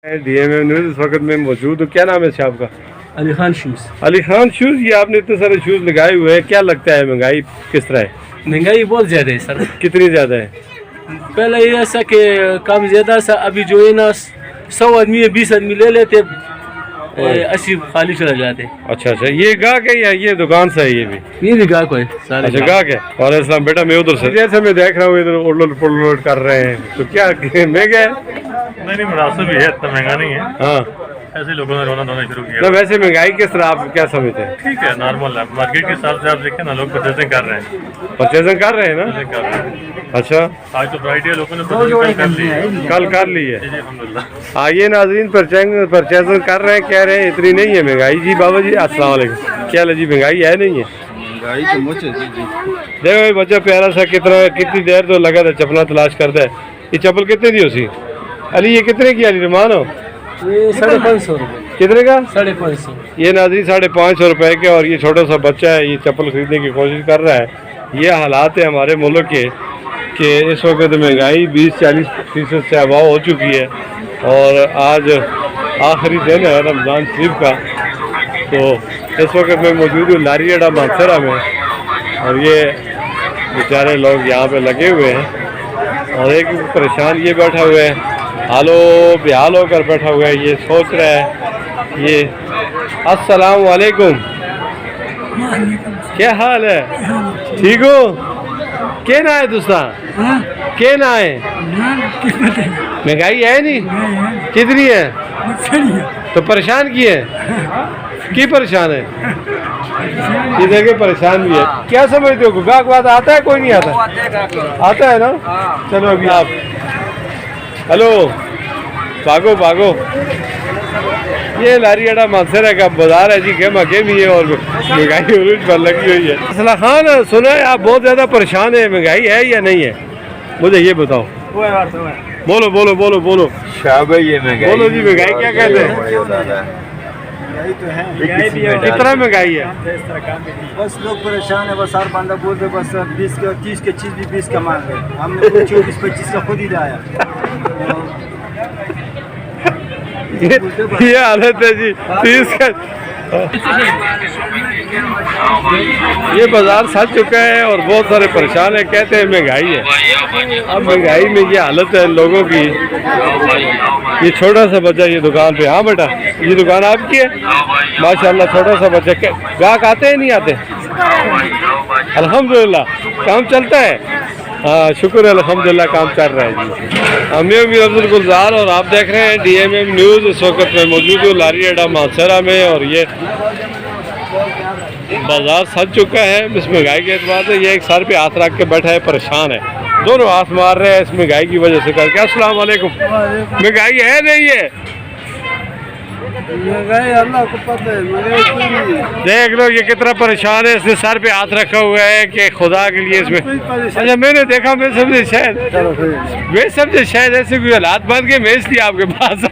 DMM news इस वक्त में मौजूद हूँ। क्या नाम है साहब का? अली खान शूज़। अली खान शूज़, ये आपने इतने सारे शूज़ लगाए हुए हैं, क्या लगता है महंगाई किस तरह है? महंगाई बहुत ज़्यादा है सर। कितनी ज़्यादा है? पहले ये ऐसा कि कम ज़्यादा सा, अभी जो है ना 100 आदमी या 20 आदमी ले लेते, 80 खाली चला जाते। अच्छा अच्छा, ये गाहक है या ये दुकान से है? ये भी गाहक है सारे। अच्छा गाहक है। वालेकुम बेटा, मैं उधर से जैसे मैं देख रहा हूँ इधर उलट कर रहे हैं, तो क्या महंगा है? नहीं मुनासिब ही है, इतना महंगा नहीं है। हाँ, ऐसे लोगों ने रोना धोना शुरू किया। तो वैसे महंगाई किस तरह आप क्या समझते हैं? ठीक है, नॉर्मल है। मार्केट के हिसाब से आप देखें ना, लोग परचेजिंग कर रहे हैं। परचेजिंग कर रहे हैं ना? कर रहे हैं। अच्छा, आज तो फ्राइडे है, लोगों ने परचेजिंग कर ली है। कल कर ली है। जी जी, अल्हम्दुलिल्लाह। आइए नाज़रीन, परचेजिंग कर रहे हैं, कह रहे हैं इतनी नहीं है महंगाई। जी बाबा जी अस्सलाम वालेकुम, क्या है जी, महंगाई है नहीं है? महंगाई तो मुझ जी। देखो भाई, बच्चा प्यारा सा कितनी देर तो लगा था चप्पल तलाश करता है। ये चप्पल कितने दी उसी? अली ये कितने की अली रमान हो? ये 550 रुपये। कितने का? 550। ये नाज़रीन 550 रुपए के, और ये छोटा सा बच्चा है, ये चप्पल खरीदने की कोशिश कर रहा है। ये हालात है हमारे मुल्क के कि इस वक्त महंगाई 20-40% से अभाव हो चुकी है, और आज आखिरी दिन है रमज़ान शरीफ का। तो इस वक्त मैं मौजूद हूँ लारी अड्डा मानसरा में, और ये बेचारे लोग यहाँ पे लगे हुए हैं, और एक परेशान ये बैठा हुआ है, हालो बेहाल होकर बैठा हुआ है, ये सोच रहा है। ये अस्सलाम वालेकुम, क्या हाल है? ठीक हो? के ना है दोस्ता? के ना है? महंगाई है नहीं? कितनी है? तो परेशान की है? की परेशान है? ये देखे परेशान भी है। क्या समझते हो, गाहक बात आता है कोई नहीं आता? आता है ना? चलो अभी आप, हेलो, भागो भागो। ये लारी अड्डा मानसरा का बाजार है जी, गेमा गेमी है, और महंगाई उरूज पर लगी हुई है। असला खान, सुना है आप बहुत ज़्यादा परेशान है, महंगाई है या नहीं है? मुझे ये बताओ। बोलो बोलो बोलो बोलो। ये महंगाई बोलो जी, महंगाई क्या कहते हैं? कितना महंगाई है? बस लोग परेशान है, बस हर बंदा बोलते बस 20 का 30 के चीज़ भी 20 का मांग रहे। हमने 24-25 का खुद ही लाया। ये हालत है जी 30 का। ये बाजार सज चुका है और बहुत सारे परेशान है, कहते हैं महंगाई है। अब महंगाई में ये हालत है लोगों की। ये छोटा सा बच्चा ये दुकान पे, हाँ बेटा ये दुकान आपकी है? माशाल्लाह, छोटा सा बच्चा। गाहक आते हैं नहीं आते? अल्हम्दुलिल्लाह काम चलता है। हाँ शुक्र है, अल्हम्दुलिल्लाह काम चल रहा है जी। मैं भी अब्दुल गुलजार, और आप देख रहे हैं DMM न्यूज़। इस वक्त मैं मौजूद हूँ लारी अड्डा मानसरा में, और ये बाजार सज चुका है इस महंगाई के एतबार से। ये एक सर पे हाथ रख के बैठा है, परेशान है, दोनों हाथ मार रहे हैं इस महंगाई की वजह से करके। अस्सलाम वालेकुम। महंगाई है नहीं है? महंगाई अल्लाह को पता है। देख लो ये कितना परेशान है, इसने सर पे हाथ रखा हुआ है कि खुदा के लिए इसमें। अच्छा मैंने देखा, मैं समझे शायद ऐसे कोई हालात बन के भेज दिया आपके पास।